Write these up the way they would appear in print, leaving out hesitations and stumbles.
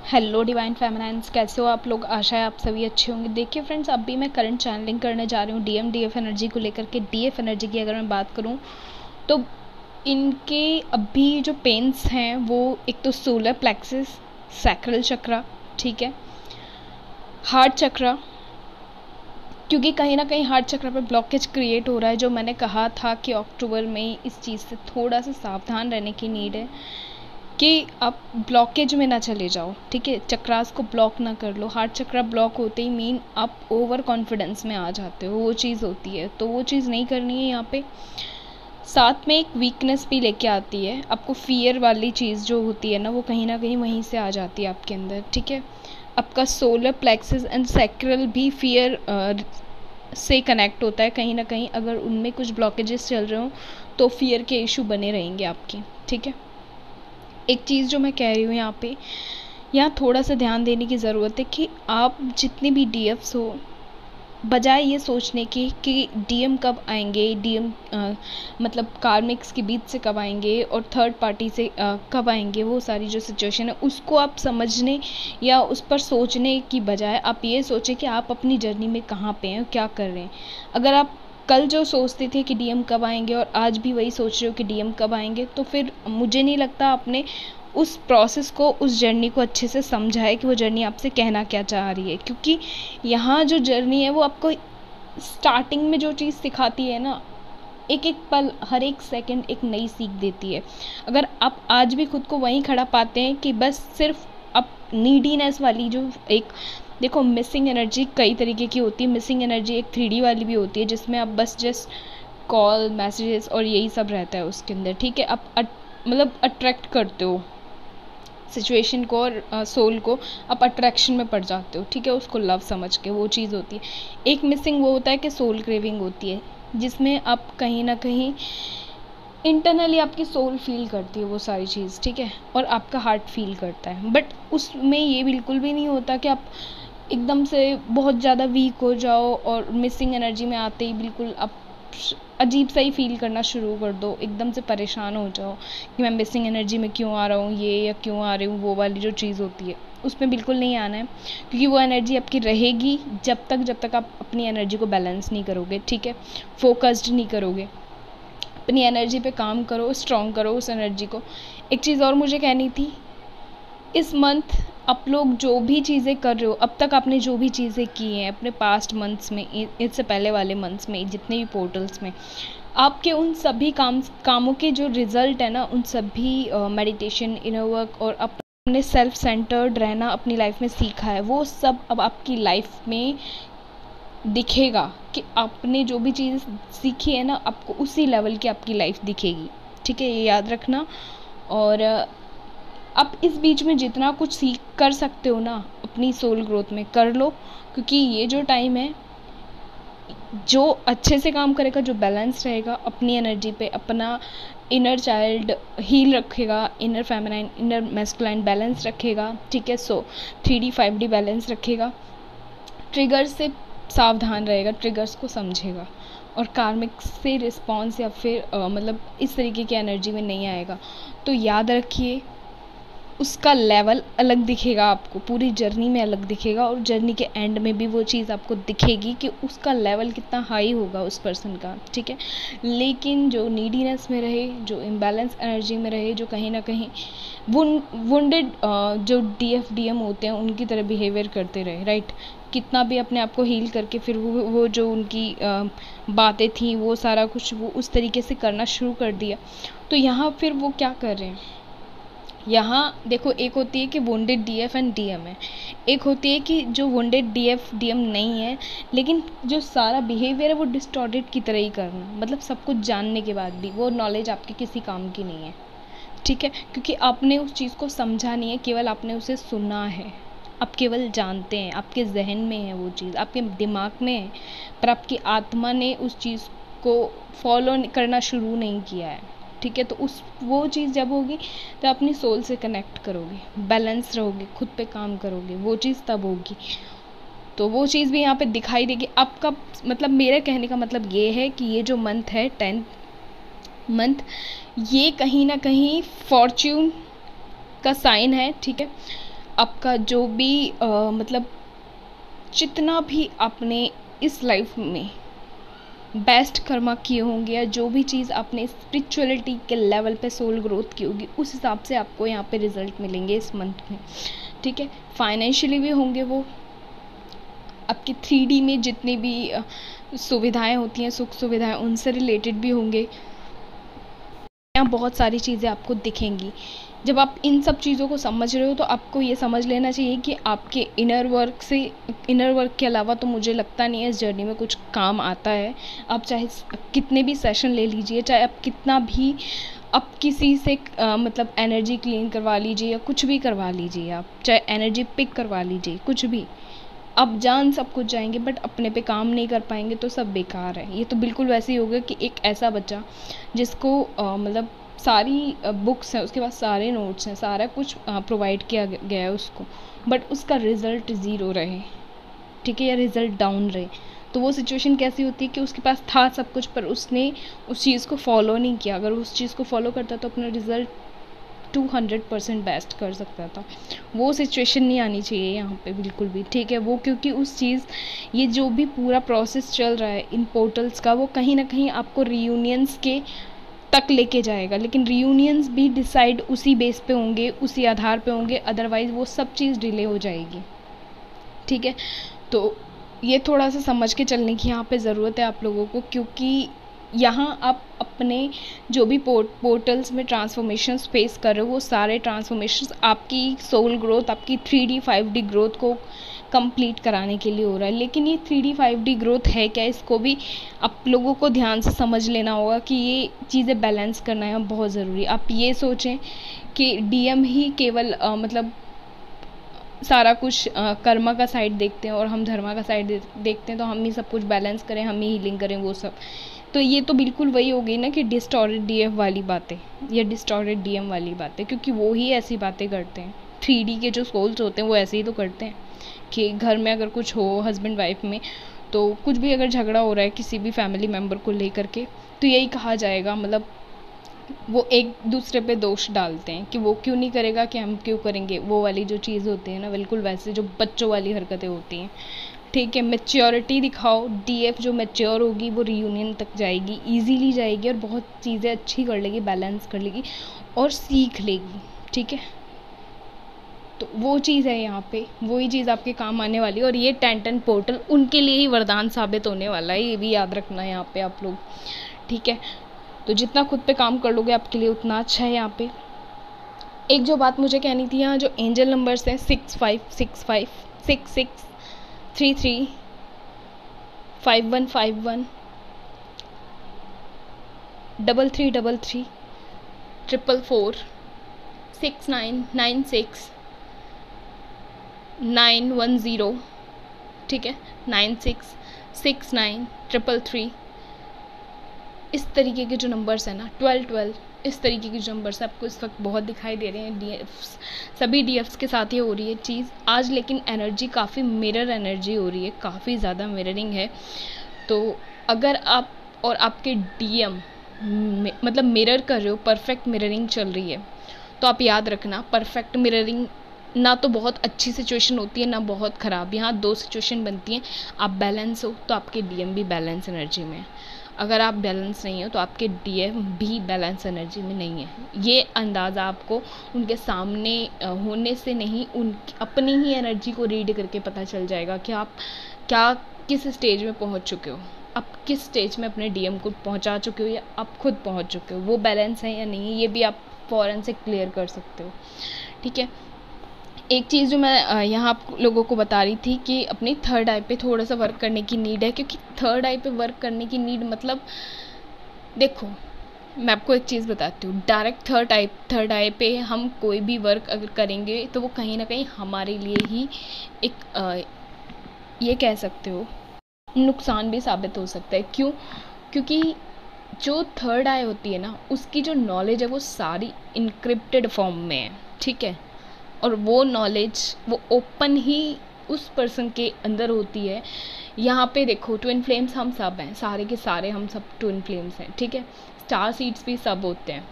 Hello divine फेमिनाइन्स, कैसे हो आप लोग। आशा है आप सभी अच्छे होंगे। देखिए फ्रेंड्स, अभी मैं करंट चैनलिंग करने जा रही हूँ डीएफ एनर्जी को लेकर के। डीएफ एनर्जी की अगर मैं बात करूँ तो इनके अभी जो पेन्स हैं वो एक तो सोलर प्लेक्सिस, सैक्रल चक्रा, ठीक है, हार्ट चक्रा, क्योंकि कहीं ना कहीं हार्ट चक्र पर ब्लॉकेज क्रिएट हो रहा है। जो मैंने कहा था कि अक्टूबर में इस चीज़ से थोड़ा सा सावधान रहने की नीड है कि आप ब्लॉकेज में ना चले जाओ, ठीक है, चक्रास को ब्लॉक ना कर लो। हार्ट चक्रा ब्लॉक होते ही मीन आप ओवर कॉन्फिडेंस में आ जाते हो, वो चीज़ होती है, तो वो चीज़ नहीं करनी है यहाँ पे। साथ में एक वीकनेस भी लेके आती है, आपको फियर वाली चीज़ जो होती है ना वो कहीं ना कहीं वहीं से आ जाती है आपके अंदर, ठीक है। आपका सोलर प्लेक्सिस एंड सैक्रल भी फियर से कनेक्ट होता है कहीं ना कहीं। अगर उनमें कुछ ब्लॉकेजेस चल रहे हो तो फियर के इशू बने रहेंगे आपके, ठीक है। एक चीज़ जो मैं कह रही हूँ यहाँ थोड़ा सा ध्यान देने की ज़रूरत है कि आप जितने भी डीएफ्स हो, बजाय ये सोचने की कि डीएम कब आएंगे, डीएम मतलब कार्मिक्स के बीच से कब आएंगे और थर्ड पार्टी से कब आएंगे, वो सारी जो सिचुएशन है उसको आप समझने या उस पर सोचने की बजाय आप ये सोचें कि आप अपनी जर्नी में कहाँ पे हैं, क्या कर रहे हैं। अगर आप कल जो सोचते थे कि डीएम कब आएंगे और आज भी वही सोच रहे हो कि डीएम कब आएंगे, तो फिर मुझे नहीं लगता आपने उस प्रोसेस को, उस जर्नी को अच्छे से समझा है कि वो जर्नी आपसे कहना क्या चाह रही है। क्योंकि यहाँ जो जर्नी है वो आपको स्टार्टिंग में जो चीज़ सिखाती है ना, एक एक पल, हर एक सेकंड एक नई सीख देती है। अगर आप आज भी खुद को वहीं खड़ा पाते हैं कि बस सिर्फ आप नीडीनेस वाली जो एक, देखो मिसिंग एनर्जी कई तरीके की होती है। मिसिंग एनर्जी एक 3D वाली भी होती है जिसमें आप बस जस्ट कॉल, मैसेजेस और यही सब रहता है उसके अंदर, ठीक है। आप मतलब अट्रैक्ट करते हो सिचुएशन को और सोल को, आप अट्रैक्शन में पड़ जाते हो, ठीक है, उसको लव समझ के, वो चीज़ होती है। एक मिसिंग वो होता है कि सोल क्रेविंग होती है, जिसमें आप कहीं ना कहीं इंटरनली आपकी सोल फील करती है वो सारी चीज़, ठीक है, और आपका हार्ट फील करता है। बट उसमें ये बिल्कुल भी नहीं होता कि आप एकदम से बहुत ज़्यादा वीक हो जाओ और मिसिंग एनर्जी में आते ही बिल्कुल आप अजीब सा ही फील करना शुरू कर दो, एकदम से परेशान हो जाओ कि मैं मिसिंग एनर्जी में क्यों आ रहा हूँ, ये या क्यों आ रही हूँ, वो वाली जो चीज़ होती है उसमें बिल्कुल नहीं आना है। क्योंकि वो एनर्जी आपकी रहेगी जब तक आप अपनी एनर्जी को बैलेंस नहीं करोगे, ठीक है, फोकस्ड नहीं करोगे। अपनी एनर्जी पे काम करो, स्ट्रॉन्ग करो उस एनर्जी को। एक चीज़ और मुझे कहनी थी, इस मंथ आप लोग जो भी चीज़ें कर रहे हो, अब तक आपने जो भी चीज़ें की हैं अपने पास्ट मंथ्स में, इससे पहले वाले मंथ्स में, जितने भी पोर्टल्स में, आपके उन सभी कामों के जो रिजल्ट है ना, उन सभी मेडिटेशन, इनर वर्क और अपने सेल्फ सेंटर्ड रहना अपनी लाइफ में सीखा है, वो सब अब आपकी लाइफ में दिखेगा कि आपने जो भी चीज़ सीखी है ना, आपको उसी लेवल की आपकी लाइफ दिखेगी, ठीक है, ये याद रखना। और आप इस बीच में जितना कुछ सीख कर सकते हो ना अपनी सोल ग्रोथ में कर लो, क्योंकि ये जो टाइम है, जो अच्छे से काम करेगा, जो बैलेंस रहेगा अपनी एनर्जी पे, अपना इनर चाइल्ड हील रखेगा, inner feminine, inner masculine balance रखेगा, ठीक है, सो 3D 5D बैलेंस रखेगा, ट्रिगर्स से सावधान रहेगा, ट्रिगर्स को समझेगा और कार्मिक से रिस्पॉन्स या फिर मतलब इस तरीके की एनर्जी में नहीं आएगा। तो याद रखिए, उसका लेवल अलग दिखेगा आपको, पूरी जर्नी में अलग दिखेगा और जर्नी के एंड में भी वो चीज़ आपको दिखेगी कि उसका लेवल कितना हाई होगा उस पर्सन का, ठीक है। लेकिन जो नीडीनेस में रहे, जो इम्बैलेंस एनर्जी में रहे, जो कहीं ना कहीं वुंडेड जो डीएफ डीएम होते हैं उनकी तरह बिहेवियर करते रहे, राइट, कितना भी अपने आप को हील करके फिर वो जो उनकी बातें थी वो सारा कुछ वो उस तरीके से करना शुरू कर दिया। तो यहाँ फिर वो क्या कर रहे हैं, यहाँ देखो, एक होती है कि वुंडेड डीएफ एंड डीएम है, एक होती है कि जो वुंडेड डीएफ डीएम नहीं है लेकिन जो सारा बिहेवियर है वो डिस्टॉर्टेड की तरह ही करना, मतलब सब कुछ जानने के बाद भी वो नॉलेज आपके किसी काम की नहीं है, ठीक है, क्योंकि आपने उस चीज़ को समझा नहीं है, केवल आपने उसे सुना है, आप केवल जानते हैं, आपके जहन में है वो चीज़, आपके दिमाग में है, पर आपकी आत्मा ने उस चीज़ को फॉलो करना शुरू नहीं किया है, ठीक है। तो वो चीज़ जब होगी तो अपनी सोल से कनेक्ट करोगे, बैलेंस रहोगे, खुद पे काम करोगे, वो चीज़ तब होगी। तो वो चीज़ भी यहाँ पे दिखाई देगी आपका। मतलब मेरे कहने का मतलब ये है कि ये जो मंथ है 10th मंथ, ये कहीं ना कहीं फॉर्च्यून का साइन है, ठीक है। आपका जो भी मतलब जितना भी आपने इस लाइफ में बेस्ट कर्मा किए होंगे या जो भी चीज़ आपने स्पिरिचुअलिटी के लेवल पे सोल ग्रोथ की होगी, उस हिसाब से आपको यहाँ पे रिजल्ट मिलेंगे इस मंथ में। ठीक है, फाइनेंशियली भी होंगे वो, आपकी 3D में जितनी भी सुविधाएं होती हैं, सुख सुविधाएं, उनसे रिलेटेड भी होंगे। यहाँ बहुत सारी चीज़ें आपको दिखेंगी। जब आप इन सब चीज़ों को समझ रहे हो तो आपको ये समझ लेना चाहिए कि आपके इनर वर्क के अलावा तो मुझे लगता नहीं है इस जर्नी में कुछ काम आता है। आप चाहे कितने भी सेशन ले लीजिए, चाहे आप कितना भी आप किसी से मतलब एनर्जी क्लीन करवा लीजिए या कुछ भी करवा लीजिए, आप चाहे एनर्जी पिक करवा लीजिए, कुछ भी आप जान सब कुछ जाएंगे बट अपने पे काम नहीं कर पाएंगे तो सब बेकार है। ये तो बिल्कुल वैसे ही होगा कि एक ऐसा बच्चा जिसको मतलब सारी बुक्स हैं, उसके पास सारे नोट्स हैं, सारा कुछ प्रोवाइड किया गया है उसको, बट उसका रिज़ल्ट ज़ीरो रहे, ठीक है, या रिज़ल्ट डाउन रहे, तो वो सिचुएशन कैसी होती है कि उसके पास था सब कुछ पर उसने उस चीज़ को फॉलो नहीं किया। अगर उस चीज़ को फॉलो करता तो अपना रिज़ल्ट 200% बेस्ट कर सकता था। वो सिचुएशन नहीं आनी चाहिए यहाँ पे बिल्कुल भी, ठीक है। वो क्योंकि उस चीज़, ये जो भी पूरा प्रोसेस चल रहा है इन पोर्टल्स का, वो कहीं ना कहीं आपको रीयूनियंस के तक लेके जाएगा, लेकिन रीयूनियंस भी डिसाइड उसी बेस पे होंगे, उसी आधार पे होंगे, अदरवाइज़ वो सब चीज़ डिले हो जाएगी, ठीक है। तो ये थोड़ा सा समझ के चलने की यहाँ पे ज़रूरत है आप लोगों को, क्योंकि यहाँ आप अपने जो भी पोर्टल्स में ट्रांसफॉर्मेशंस फेस कर रहे हो, वो सारे ट्रांसफॉर्मेशंस आपकी सोल ग्रोथ, आपकी 3D 5D ग्रोथ को कंप्लीट कराने के लिए हो रहा है। लेकिन ये 3D 5D ग्रोथ है क्या, इसको भी आप लोगों को ध्यान से समझ लेना होगा कि ये चीज़ें बैलेंस करना है बहुत ज़रूरी। आप ये सोचें कि DM ही केवल मतलब सारा कुछ कर्मा का साइड देखते हैं और हम धर्मा का साइड देखते हैं, तो हम ही सब कुछ बैलेंस करें, हम ही हीलिंग करें, वो सब, तो ये तो बिल्कुल वही हो गई ना कि डिस्टॉर्टेड DF वाली बातें या डिस्टॉर्टेड DM वाली बातें, क्योंकि वो ही ऐसी बातें करते हैं। 3D के जो सोल्स होते हैं वो ऐसे ही तो करते हैं कि घर में अगर कुछ हो, हस्बैंड वाइफ में, तो कुछ भी अगर झगड़ा हो रहा है किसी भी फैमिली मेम्बर को लेकर के, तो यही कहा जाएगा, मतलब वो एक दूसरे पे दोष डालते हैं कि वो क्यों नहीं करेगा कि हम क्यों करेंगे, वो वाली जो चीज़ होती है ना, बिल्कुल वैसे जो बच्चों वाली हरकतें होती हैं, ठीक है। मैच्योरिटी दिखाओ, DF जो मैच्योर होगी वो रीयूनियन तक जाएगी, इजीली जाएगी और बहुत चीज़ें अच्छी कर लेगी, बैलेंस कर लेगी और सीख लेगी, ठीक है। तो वो चीज़ है यहाँ पे, वही चीज़ आपके काम आने वाली है, और ये 10 पोर्टल उनके लिए ही वरदान साबित होने वाला है, ये भी याद रखना है यहाँ पे आप लोग, ठीक है। तो जितना खुद पे काम कर लोगे आपके लिए उतना अच्छा है। यहाँ पे एक जो बात मुझे कहनी थी, यहाँ जो एंजल नंबर्स हैं 6565 6633 5151 3333 444 6996 910, ठीक है, 96693333, इस तरीके के जो नंबर्स हैं ना, 1212, इस तरीके के जो नंबर्स आपको इस वक्त बहुत दिखाई दे रहे हैं। DFs, सभी DFs के साथ ये हो रही है चीज़ आज, लेकिन एनर्जी काफ़ी मिरर एनर्जी हो रही है, काफ़ी ज़्यादा मिररिंग है। तो अगर आप और आपके DM मतलब मिरर कर रहे हो, परफेक्ट मिररिंग चल रही है, तो आप याद रखना, परफेक्ट मिररिंग ना तो बहुत अच्छी सिचुएशन होती है ना बहुत ख़राब, यहाँ 2 सिचुएशन बनती हैं। आप बैलेंस हो तो आपके DM भी बैलेंस एनर्जी में है, अगर आप बैलेंस नहीं हो तो आपके DM भी बैलेंस एनर्जी में नहीं है। ये अंदाज़ा आपको उनके सामने होने से नहीं, उन अपनी ही एनर्जी को रीड करके पता चल जाएगा कि आप क्या किस स्टेज में पहुंच चुके हो, आप किस स्टेज में अपने DM को पहुंचा चुके हो या आप खुद पहुंच चुके हो, वो बैलेंस है या नहीं, ये भी आप फ़ौरन से क्लियर कर सकते हो, ठीक है। एक चीज़ जो मैं यहाँ आप लोगों को बता रही थी कि अपनी 3rd आई पे थोड़ा सा वर्क करने की नीड है, क्योंकि 3rd आई पे वर्क करने की नीड मतलब, देखो मैं आपको एक चीज़ बताती हूँ, डायरेक्ट 3rd आई पे हम कोई भी वर्क अगर करेंगे तो वो कहीं ना कहीं हमारे लिए ही एक ये कह सकते हो नुकसान भी साबित हो सकता है। क्यों? क्योंकि जो 3rd आई होती है ना, उसकी जो नॉलेज है वो सारी इनक्रिप्टेड फॉर्म में है, ठीक है, और वो नॉलेज वो ओपन ही उस पर्सन के अंदर होती है। यहाँ पे देखो ट्विन फ्लेम्स हम सब हैं, सारे के सारे हम सब ट्विन फ्लेम्स हैं, ठीक है। स्टार सीड्स भी सब होते हैं,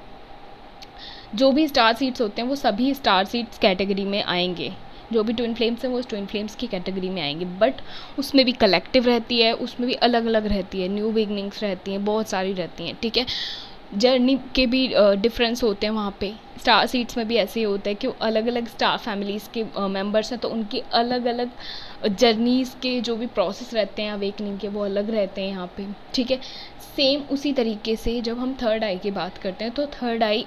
जो भी स्टार सीड्स होते हैं वो सभी स्टार सीड्स कैटेगरी में आएंगे, जो भी ट्विन फ्लेम्स हैं वो ट्विन फ्लेम्स की कैटेगरी में आएंगे, बट उसमें भी कलेक्टिव रहती है, उसमें भी अलग अलग रहती है, न्यू बिगनिंग्स रहती हैं, बहुत सारी रहती हैं, ठीक है। जर्नी के भी डिफरेंस होते हैं वहाँ पे। स्टार सीड्स में भी ऐसे ही होता है कि अलग अलग स्टार फैमिलीज़ के मेंबर्स हैं, तो उनकी अलग अलग जर्नीज़ के जो भी प्रोसेस रहते हैं अवेकनिंग के, वो अलग रहते हैं यहाँ पे, ठीक है। सेम उसी तरीके से जब हम थर्ड आई की बात करते हैं, तो थर्ड आई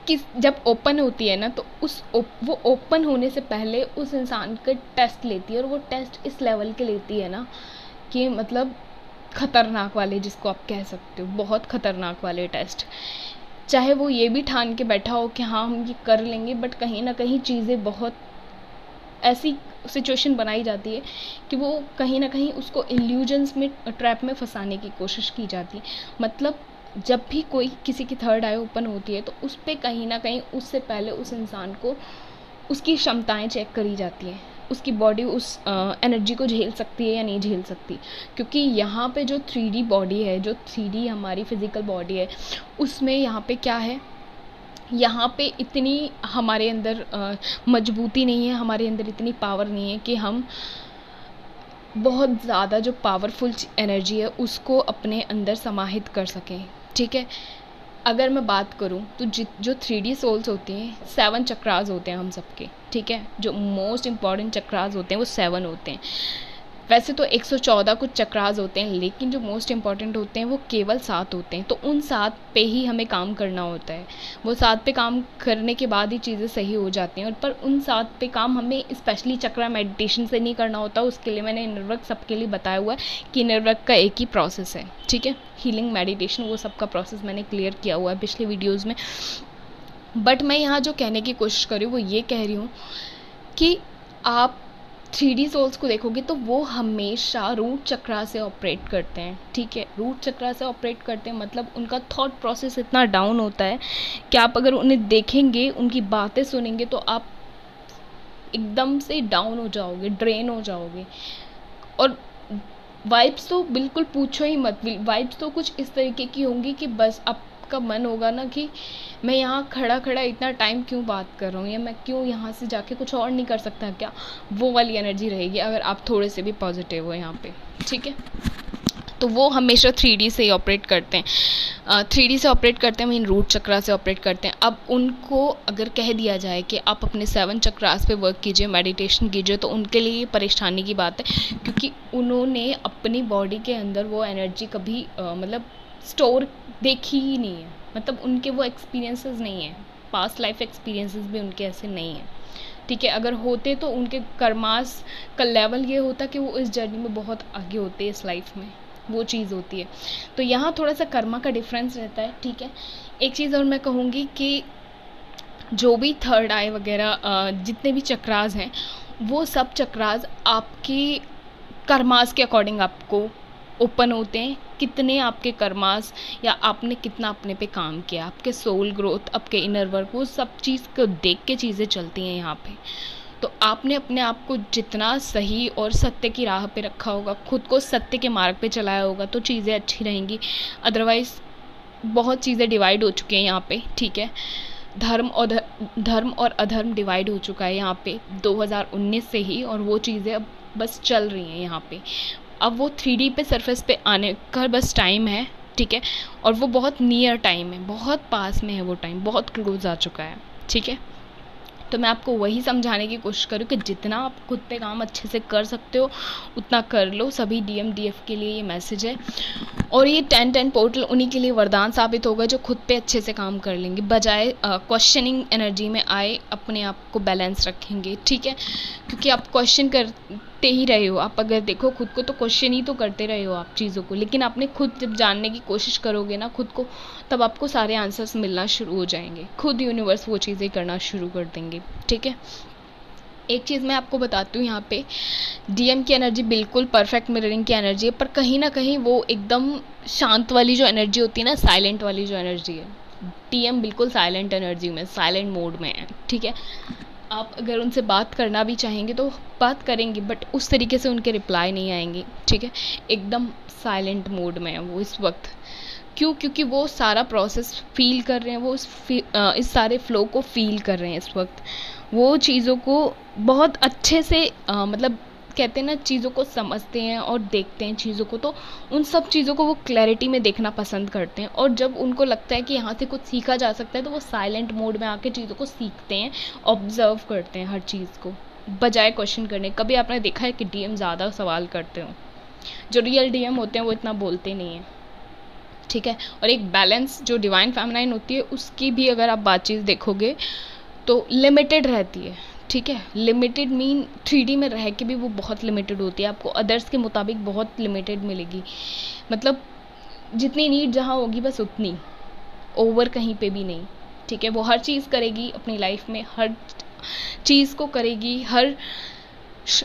किस जब ओपन होती है ना, तो वो ओपन होने से पहले उस इंसान का टेस्ट लेती है, और वो टेस्ट इस लेवल के लेती है ना कि मतलब ख़तरनाक वाले, जिसको आप कह सकते हो बहुत ख़तरनाक वाले टेस्ट। चाहे वो ये भी ठान के बैठा हो कि हाँ हम ये कर लेंगे, बट कहीं ना कहीं चीज़ें बहुत ऐसी सिचुएशन बनाई जाती है कि वो कहीं ना कहीं उसको इल्यूजन्स में, ट्रैप में फंसाने की कोशिश की जाती है। मतलब जब भी कोई किसी की थर्ड आई ओपन होती है, तो उस पर कहीं ना कहीं उससे पहले उस इंसान को उसकी क्षमताएं चेक करी जाती हैं, उसकी बॉडी उस एनर्जी को झेल सकती है या नहीं झेल सकती। क्योंकि यहाँ पे जो 3D बॉडी है, जो 3D हमारी फिज़िकल बॉडी है, उसमें यहाँ पे क्या है, यहाँ पे इतनी हमारे अंदर मजबूती नहीं है, हमारे अंदर इतनी पावर नहीं है कि हम बहुत ज़्यादा जो पावरफुल एनर्जी है उसको अपने अंदर समाहित कर सकें, ठीक है। अगर मैं बात करूं तो जो 3D सोल्स होती हैं, 7 चक्रास होते हैं हम सबके, ठीक है। जो मोस्ट इम्पॉर्टेंट चक्रास होते हैं वो 7 होते हैं। वैसे तो 114 कुछ चक्रास होते हैं, लेकिन जो मोस्ट इम्पॉर्टेंट होते हैं वो केवल 7 होते हैं। तो उन 7 पे ही हमें काम करना होता है, वो 7 पे काम करने के बाद ही चीज़ें सही हो जाती हैं। और पर उन 7 पे काम हमें स्पेशली चक्रा मेडिटेशन से नहीं करना होता। उसके लिए मैंने इनर वर्क सबके लिए बताया हुआ है कि इनर वर्क का एक ही प्रोसेस है, ठीक है। हीलिंग, मेडिटेशन, वो सबका प्रोसेस मैंने क्लियर किया हुआ है पिछले वीडियोज़ में। बट मैं यहाँ जो कहने की कोशिश कर रही हूँ वो ये कह रही हूँ कि आप 3D सोल्स को देखोगे तो वो हमेशा रूट चक्रा से ऑपरेट करते हैं, ठीक है। रूट चक्रा से ऑपरेट करते हैं मतलब उनका थॉट प्रोसेस इतना डाउन होता है कि आप अगर उन्हें देखेंगे, उनकी बातें सुनेंगे, तो आप एकदम से डाउन हो जाओगे, ड्रेन हो जाओगे। और वाइब्स तो बिल्कुल पूछो ही मत। वाइब्स तो कुछ इस तरीके की होंगी कि बस आपका मन होगा ना कि मैं यहाँ खड़ा खड़ा इतना टाइम क्यों बात कर रहा हूँ, या मैं क्यों यहाँ से जाके कुछ और नहीं कर सकता क्या, वो वाली एनर्जी रहेगी अगर आप थोड़े से भी पॉजिटिव हो यहाँ पे, ठीक है। तो वो हमेशा 3D से ही ऑपरेट करते हैं, 3D से ऑपरेट करते हैं, मीन रूट चक्रा से ऑपरेट करते हैं। अब उनको अगर कह दिया जाए कि आप अपने 7 चक्रास पे वर्क कीजिए, मेडिटेशन कीजिए, तो उनके लिए ये परेशानी की बात है, क्योंकि उन्होंने अपनी बॉडी के अंदर वो एनर्जी कभी मतलब स्टोर देखी ही नहीं है। मतलब उनके वो एक्सपीरियंसेस नहीं है, पास्ट लाइफ एक्सपीरियंसेस भी उनके ऐसे नहीं है, ठीक है। अगर होते तो उनके कर्मास का लेवल ये होता कि वो इस जर्नी में बहुत आगे होते इस लाइफ में, वो चीज़ होती है। तो यहाँ थोड़ा सा कर्मा का डिफरेंस रहता है, ठीक है। एक चीज़ और मैं कहूँगी कि जो भी थर्ड आई वगैरह जितने भी चक्रास हैं, वो सब चक्रास आपके कर्मास के अकॉर्डिंग आपको ओपन होते हैं। कितने आपके कर्मास या आपने कितना अपने पे काम किया, आपके सोल ग्रोथ, आपके इनर वर्क, वो सब चीज़ को देख के चीज़ें चलती हैं यहाँ पे। तो आपने अपने आप को जितना सही और सत्य की राह पे रखा होगा, खुद को सत्य के मार्ग पे चलाया होगा, तो चीज़ें अच्छी रहेंगी। अदरवाइज़ बहुत चीज़ें डिवाइड हो चुकी हैं यहाँ पे, ठीक है। धर्म और अधर्म डिवाइड हो चुका है यहाँ पे 2019 से ही, और वो चीज़ें अब बस चल रही हैं यहाँ पे। अब वो 3D पे सरफेस पे आने का बस टाइम है, ठीक है। और वो बहुत नियर टाइम है, बहुत पास में है वो टाइम, बहुत क्लोज आ चुका है, ठीक है। तो मैं आपको वही समझाने की कोशिश करूँ कि जितना आप खुद पे काम अच्छे से कर सकते हो उतना कर लो। सभी DMDF के लिए ये मैसेज है। और ये 10-10 पोर्टल उन्हीं के लिए वरदान साबित होगा जो खुद पे अच्छे से काम कर लेंगे, बजाय क्वेश्चनिंग एनर्जी में आए अपने आप को बैलेंस रखेंगे, ठीक है। क्योंकि आप क्वेश्चन करते ही रहे हो, आप अगर देखो खुद को तो क्वेश्चन ही तो करते रहे हो आप चीज़ों को, लेकिन आपने खुद जब जानने की कोशिश करोगे ना खुद को, तब आपको सारे आंसर्स मिलना शुरू हो जाएंगे, खुद यूनिवर्स वो चीज़ें करना शुरू कर देंगे, ठीक है। एक चीज़ मैं आपको बताती हूँ, यहाँ पे DM की एनर्जी बिल्कुल परफेक्ट मिररिंग की एनर्जी है, पर कहीं ना कहीं वो एकदम शांत वाली जो एनर्जी होती है ना, साइलेंट वाली जो एनर्जी है, DM बिल्कुल साइलेंट एनर्जी में, साइलेंट मोड में है, ठीक है। आप अगर उनसे बात करना भी चाहेंगे तो बात करेंगे, बट उस तरीके से उनके रिप्लाई नहीं आएंगे, ठीक है। एकदम साइलेंट मोड में है वो इस वक्त। क्यों? क्योंकि वो सारा प्रोसेस फील कर रहे हैं, वो इस सारे फ्लो को फील कर रहे हैं इस वक्त। वो चीज़ों को बहुत अच्छे से मतलब कहते हैं ना, चीज़ों को समझते हैं और देखते हैं चीज़ों को, तो उन सब चीज़ों को वो क्लैरिटी में देखना पसंद करते हैं। और जब उनको लगता है कि यहाँ से कुछ सीखा जा सकता है तो वो साइलेंट मोड में आके चीज़ों को सीखते हैं, ऑब्जर्व करते हैं हर चीज़ को, बजाय क्वेश्चन करने। कभी आपने देखा है कि डीएम ज़्यादा सवाल करते हो? जो रियल डीएम होते हैं वो इतना बोलते नहीं हैं, ठीक है। और एक बैलेंस जो डिवाइन फेमिनाइन होती है उसकी भी अगर आप बातचीत देखोगे तो लिमिटेड रहती है, ठीक है। लिमिटेड मीन 3D में रह के भी वो बहुत लिमिटेड होती है, आपको अदर्स के मुताबिक बहुत लिमिटेड मिलेगी। मतलब जितनी नीड जहाँ होगी बस उतनी, ओवर कहीं पे भी नहीं, ठीक है। वो हर चीज़ करेगी अपनी लाइफ में, हर चीज़ को करेगी,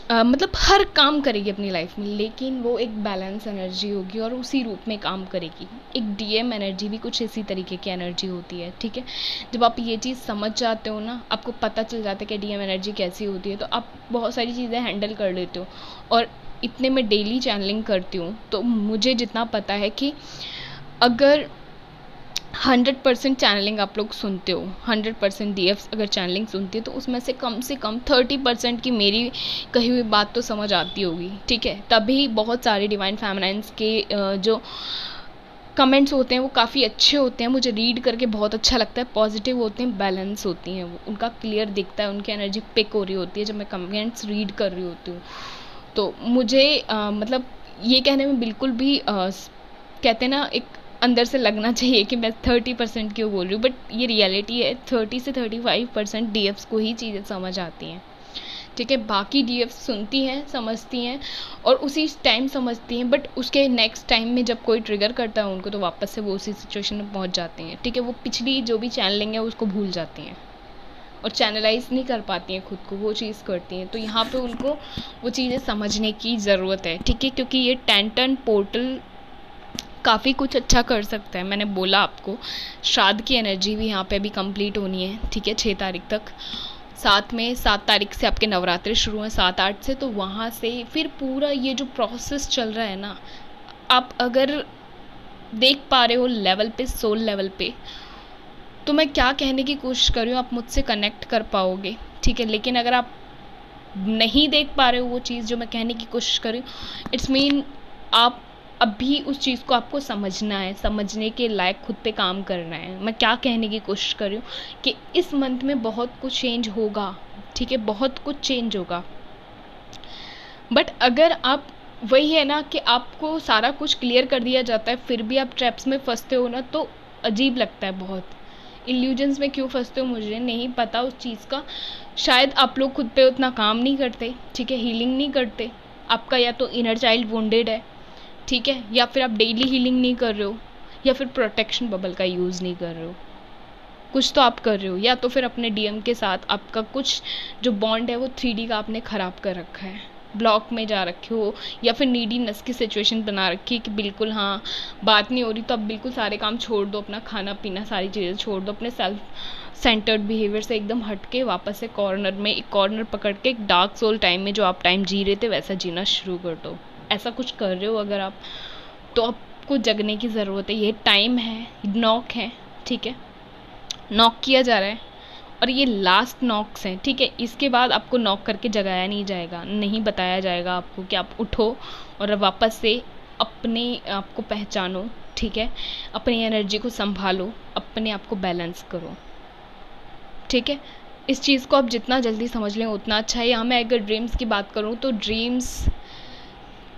मतलब हर काम करेगी अपनी लाइफ में, लेकिन वो एक बैलेंस एनर्जी होगी और उसी रूप में काम करेगी। एक डीएम एनर्जी भी कुछ इसी तरीके की एनर्जी होती है, ठीक है। जब आप ये चीज़ समझ जाते हो ना, आपको पता चल जाता है कि डीएम एनर्जी कैसी होती है, तो आप बहुत सारी चीज़ें हैंडल कर लेते हो। और इतने मैं डेली चैनलिंग करती हूँ तो मुझे जितना पता है कि अगर 100% चैनलिंग आप लोग सुनते हो, 100% डीएफ अगर चैनलिंग सुनती है तो उसमें से कम 30% की मेरी कही हुई बात तो समझ आती होगी, ठीक है। तभी बहुत सारे डिवाइन फेमिनाइंस के जो कमेंट्स होते हैं वो काफ़ी अच्छे होते हैं, मुझे रीड करके बहुत अच्छा लगता है, पॉजिटिव होते हैं, बैलेंस होती हैं, वो उनका क्लियर दिखता है, उनकी एनर्जी पिक हो रही होती है जब मैं कमेंट्स रीड कर रही होती हूँ। तो मुझे मतलब ये कहने में बिल्कुल भी कहते हैं ना, एक अंदर से लगना चाहिए कि मैं 30% क्यों बोल रही हूँ, बट ये रियलिटी है। 30 से 35% डीएफ्स को ही चीज़ें समझ आती हैं, ठीक है। बाकी डीएफ सुनती हैं, समझती हैं और उसी टाइम समझती हैं, बट उसके नेक्स्ट टाइम में जब कोई ट्रिगर करता है उनको तो वापस से वो उसी सिचुएशन में पहुंच जाती हैं, ठीक है। वो पिछली जो भी चैनलिंग है उसको भूल जाती हैं और चैनलाइज नहीं कर पाती हैं खुद को, वो चीज़ करती हैं। तो यहाँ पे उनको वो चीज़ें समझने की ज़रूरत है, ठीक है, क्योंकि ये 10 पोर्टल काफ़ी कुछ अच्छा कर सकता है। मैंने बोला आपको श्राद्ध की एनर्जी भी यहाँ पे अभी कंप्लीट होनी है, ठीक है, 6 तारीख तक। 7 तारीख से आपके नवरात्रि शुरू हैं, 7-8 से, तो वहाँ से फिर पूरा ये जो प्रोसेस चल रहा है ना, आप अगर देख पा रहे हो लेवल पे, सोल लेवल पे, तो मैं क्या कहने की कोशिश कर रही हूँ, आप मुझसे कनेक्ट कर पाओगे, ठीक है। लेकिन अगर आप नहीं देख पा रहे हो वो चीज़ जो मैं कहने की कोशिश कर रही हूँ, इट्स मीन आप अभी उस चीज़ को आपको समझना है, समझने के लायक खुद पे काम करना है। मैं क्या कहने की कोशिश कर रही हूँ कि इस मंथ में बहुत कुछ चेंज होगा, ठीक है, बहुत कुछ चेंज होगा। बट अगर आप, वही है ना कि आपको सारा कुछ क्लियर कर दिया जाता है फिर भी आप ट्रैप्स में फंसते हो ना, तो अजीब लगता है बहुत। इल्यूजन्स में क्यों फंसते हो मुझे नहीं पता उस चीज़ का। शायद आप लोग खुद पे उतना काम नहीं करते, ठीक है, हीलिंग नहीं करते। आपका या तो इनर चाइल्ड वुंडेड है, ठीक है, या फिर आप डेली हीलिंग नहीं कर रहे हो, या फिर प्रोटेक्शन बबल का यूज़ नहीं कर रहे हो। कुछ तो आप कर रहे हो, या तो फिर अपने डीएम के साथ आपका कुछ जो बॉन्ड है वो 3D का आपने ख़राब कर रखा है, ब्लॉक में जा रखे हो, या फिर नीडीनेस की सिचुएशन बना रखी है कि बिल्कुल हाँ बात नहीं हो रही तो अब बिल्कुल सारे काम छोड़ दो, अपना खाना पीना सारी चीज़ें छोड़ दो, अपने सेल्फ सेंटर्ड बिहेवियर से एकदम हट के वापस से कॉर्नर में, एक कॉर्नर पकड़ के एक डार्क सोल टाइम में जो आप टाइम जी रहे थे वैसा जीना शुरू कर दो। ऐसा कुछ कर रहे हो अगर आप, तो आपको जगने की ज़रूरत है। ये टाइम है, नॉक है, ठीक है, नॉक किया जा रहा है और ये लास्ट नॉक्स हैं, ठीक है। इसके बाद आपको नॉक करके जगाया नहीं जाएगा, नहीं बताया जाएगा आपको कि आप उठो और वापस से अपने आप को पहचानो, ठीक है, अपनी एनर्जी को संभालो, अपने आप को बैलेंस करो, ठीक है। इस चीज़ को आप जितना जल्दी समझ लें उतना अच्छा है। यहाँ मैं अगर ड्रीम्स की बात करूँ तो ड्रीम्स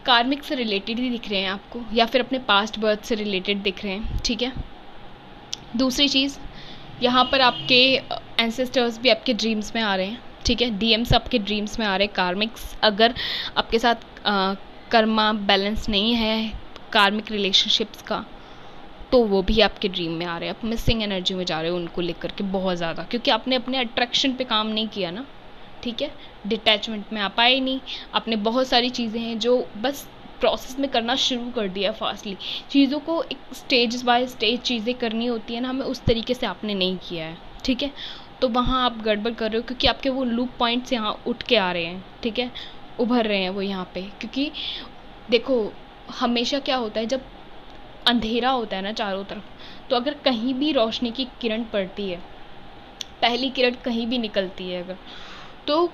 कार्मिक से रिलेटेड ही दिख रहे हैं आपको, या फिर अपने पास्ट बर्थ से रिलेटेड दिख रहे हैं, ठीक है। दूसरी चीज़, यहाँ पर आपके एंसेस्टर्स भी आपके ड्रीम्स में आ रहे हैं, ठीक है, डीएम्स आपके ड्रीम्स में आ रहे हैं। कार्मिक्स अगर आपके साथ कर्मा बैलेंस नहीं है कार्मिक रिलेशनशिप्स का, तो वो भी आपके ड्रीम में आ रहे हैं। आप मिसिंग एनर्जी में जा रहे हो उनको लेकर के बहुत ज़्यादा, क्योंकि आपने अपने अट्रैक्शन पे काम नहीं किया ना, ठीक है, डिटैचमेंट में आप आए नहीं। आपने बहुत सारी चीज़ें हैं जो बस प्रोसेस में करना शुरू कर दिया फास्टली, चीज़ों को एक स्टेज बाय स्टेज चीज़ें करनी होती है ना, हमें उस तरीके से आपने नहीं किया है, ठीक है। तो वहाँ आप गड़बड़ कर रहे हो, क्योंकि आपके वो लूप पॉइंट्स यहाँ उठ के आ रहे हैं, ठीक है, उभर रहे हैं वो यहाँ पे। क्योंकि देखो हमेशा क्या होता है, जब अंधेरा होता है ना चारों तरफ, तो अगर कहीं भी रोशनी की किरण पड़ती है, पहली किरण कहीं भी निकलती है अगर, तो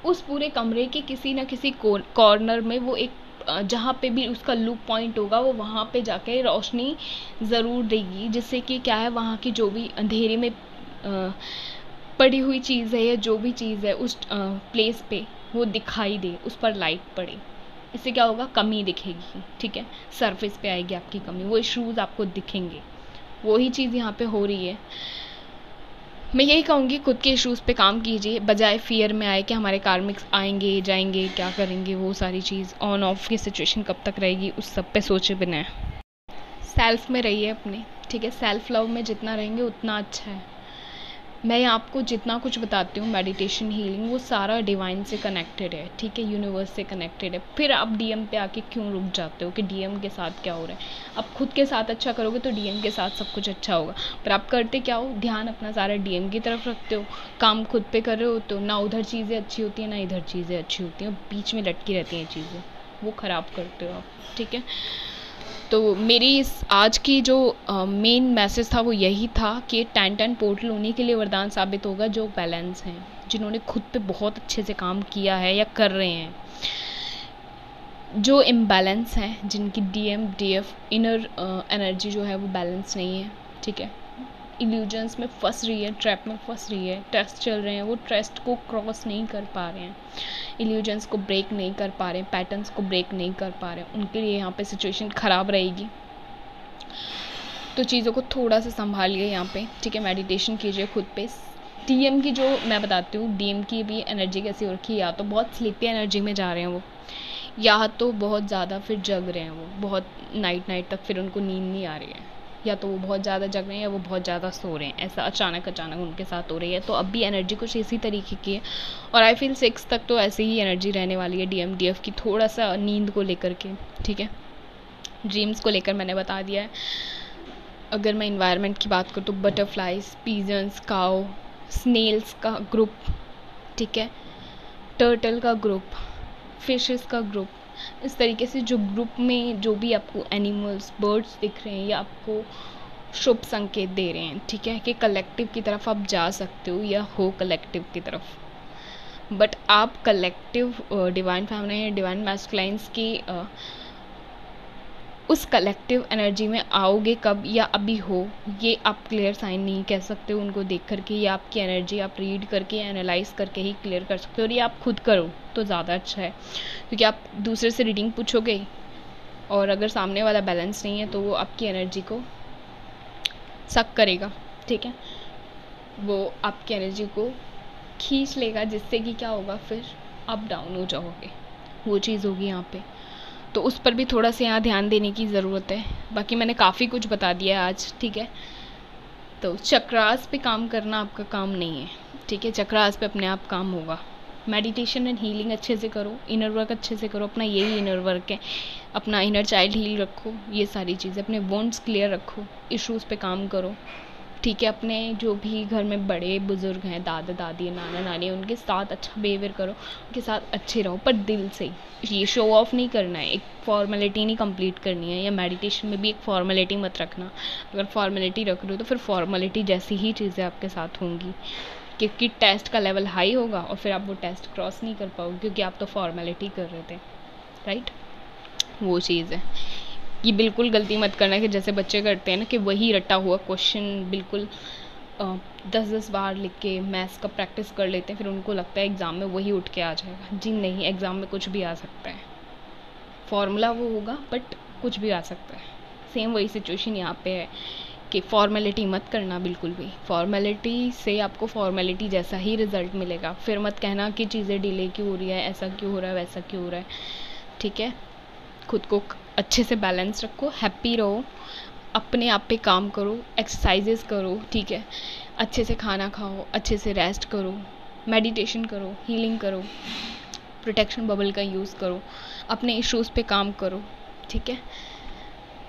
उस पूरे कमरे के किसी न किसी कॉर्नर में वो एक जहाँ पे भी उसका लूप पॉइंट होगा वो वहाँ पे जाके रोशनी ज़रूर देगी, जिससे कि क्या है वहाँ की जो भी अंधेरे में पड़ी हुई चीज़ है या जो भी चीज़ है उस प्लेस पे वो दिखाई दे, उस पर लाइट पड़े। इससे क्या होगा, कमी दिखेगी, ठीक है, सरफेस पे आएगी आपकी कमी, वो इश्यूज आपको दिखेंगे। वही चीज़ यहाँ पे हो रही है। मैं यही कहूँगी खुद के इश्यूज पे काम कीजिए, बजाय फियर में आए कि हमारे कार्मिक्स आएंगे जाएंगे क्या करेंगे, वो सारी चीज़ ऑन ऑफ की सिचुएशन कब तक रहेगी उस सब पे सोचे बिना सेल्फ में रहिए अपने, ठीक है। सेल्फ लव में जितना रहेंगे उतना अच्छा है। मैं आपको जितना कुछ बताती हूँ मेडिटेशन हीलिंग वो सारा डिवाइन से कनेक्टेड है, ठीक है, यूनिवर्स से कनेक्टेड है। फिर आप डीएम पे आके क्यों रुक जाते हो कि डीएम के साथ क्या हो रहा है। आप खुद के साथ अच्छा करोगे तो डीएम के साथ सब कुछ अच्छा होगा। पर आप करते क्या हो, ध्यान अपना सारा डीएम की तरफ रखते हो, काम खुद पे कर रहे हो तो ना उधर चीज़ें अच्छी होती हैं ना इधर चीज़ें अच्छी होती हैं, बीच में लटकी रहती हैं चीज़ें, वो ख़राब करते हो आप, ठीक है। तो मेरी इस आज की जो मेन मैसेज था वो यही था कि 10-10 पोर्टल उन्हीं के लिए वरदान साबित होगा जो बैलेंस हैं, जिन्होंने खुद पे बहुत अच्छे से काम किया है या कर रहे हैं। जो इम्बैलेंस हैं, जिनकी डीएम डीएफ इनर एनर्जी जो है वो बैलेंस नहीं है, ठीक है, इल्यूजन्स में फंस रही है, ट्रैप में फंस रही है, टेस्ट चल रहे हैं, वो टेस्ट को क्रॉस नहीं कर पा रहे हैं, इल्यूजन्स को ब्रेक नहीं कर पा रहे हैं, पैटर्न्स को ब्रेक नहीं कर पा रहे हैं, उनके लिए यहाँ पे सिचुएशन ख़राब रहेगी। तो चीज़ों को थोड़ा सा संभालिए यहाँ पे, ठीक है, मेडिटेशन कीजिए खुद पे। डीएम की जो मैं बताती हूँ, डीएम की भी एनर्जी कैसी हो रखी है, या तो बहुत स्लीपी एनर्जी में जा रहे हैं वो, या तो बहुत ज़्यादा फिर जग रहे हैं वो बहुत नाइट तक, फिर उनको नींद नहीं आ रही है, या तो वो बहुत ज़्यादा जग रहे हैं या वो बहुत ज़्यादा सो रहे हैं, ऐसा अचानक उनके साथ हो रही है। तो अब भी एनर्जी कुछ इसी तरीके की है और आई फील 6 तक तो ऐसे ही एनर्जी रहने वाली है डीएम डीएफ की, थोड़ा सा नींद को लेकर के, ठीक है। ड्रीम्स को लेकर मैंने बता दिया है। अगर मैं इन्वायरमेंट की बात करूँ तो बटरफ्लाइज, पीजन्स, काऊ, स्नेल्स का ग्रुप, ठीक है, टर्टल का ग्रुप, फिशेस का ग्रुप, इस तरीके से जो ग्रुप में जो भी आपको एनिमल्स, बर्ड्स दिख रहे हैं या आपको शुभ संकेत दे रहे हैं, ठीक है, कि कलेक्टिव की तरफ आप जा सकते हो या हो कलेक्टिव की तरफ। बट आप कलेक्टिव डिवाइन फैमिली या डिवाइन मैस्कुलाइन्स की उस कलेक्टिव एनर्जी में आओगे कब या अभी हो, ये आप क्लियर साइन नहीं कह सकते हो उनको देख करके, या आपकी एनर्जी आप रीड करके एनालाइज करके ही क्लियर कर सकते हो, और ये आप खुद करो तो ज़्यादा अच्छा है। क्योंकि आप दूसरे से रीडिंग पूछोगे और अगर सामने वाला बैलेंस नहीं है तो वो आपकी एनर्जी को सक करेगा, ठीक है, वो आपकी एनर्जी को खींच लेगा, जिससे कि क्या होगा, फिर अप डाउन हो जाओगे, वो चीज़ होगी यहाँ पे। तो उस पर भी थोड़ा सा यहाँ ध्यान देने की ज़रूरत है। बाकी मैंने काफ़ी कुछ बता दिया है आज, ठीक है। तो चक्रास पे काम करना आपका काम नहीं है, ठीक है, चक्रास पे अपने आप काम होगा। मेडिटेशन एंड हीलिंग अच्छे से करो, इनर वर्क अच्छे से करो, अपना यही इनर वर्क है, अपना इनर चाइल्ड हील रखो, ये सारी चीज़ें, अपने वॉन्ट्स क्लियर रखो, इश्यूज़ पे काम करो, ठीक है। अपने जो भी घर में बड़े बुजुर्ग हैं, दादा दादी, नाना नानी, उनके साथ अच्छा बिहेवियर करो, उनके साथ अच्छे रहो, पर दिल से। ये शो ऑफ नहीं करना है, एक फॉर्मेलिटी नहीं कंप्लीट करनी है, या मेडिटेशन में भी एक फॉर्मेलिटी मत रखना। अगर फॉर्मेलिटी रख रहे हो तो फिर फॉर्मेलिटी जैसी ही चीज़ें आपके साथ होंगी, क्योंकि टेस्ट का लेवल हाई होगा और फिर आप वो टेस्ट क्रॉस नहीं कर पाओगे, क्योंकि आप तो फॉर्मेलिटी कर रहे थे, राइट। वो चीज़ है, ये बिल्कुल गलती मत करना कि जैसे बच्चे करते हैं ना, कि वही रटा हुआ क्वेश्चन बिल्कुल 10-10 बार लिख के मैथ्स का प्रैक्टिस कर लेते हैं, फिर उनको लगता है एग्ज़ाम में वही उठ के आ जाएगा। जी नहीं, एग्ज़ाम में कुछ भी आ सकता है, फॉर्मूला वो होगा बट कुछ भी आ सकता है। सेम वही सिचुएशन यहाँ पे है कि फॉर्मेलिटी मत करना बिल्कुल भी, फॉर्मेलिटी से आपको फॉर्मेलिटी जैसा ही रिज़ल्ट मिलेगा। फिर मत कहना कि चीज़ें डिले क्यों हो रही है, ऐसा क्यों हो रहा है, वैसा क्यों हो रहा है, ठीक है। खुद को अच्छे से बैलेंस रखो, हैप्पी रहो, अपने आप पे काम करो, एक्सरसाइजेस करो, ठीक है, अच्छे से खाना खाओ, अच्छे से रेस्ट करो, मेडिटेशन करो, हीलिंग करो, प्रोटेक्शन बबल का यूज़ करो, अपने इश्यूज़ पे काम करो, ठीक है।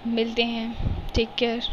मिलते हैं, टेक केयर।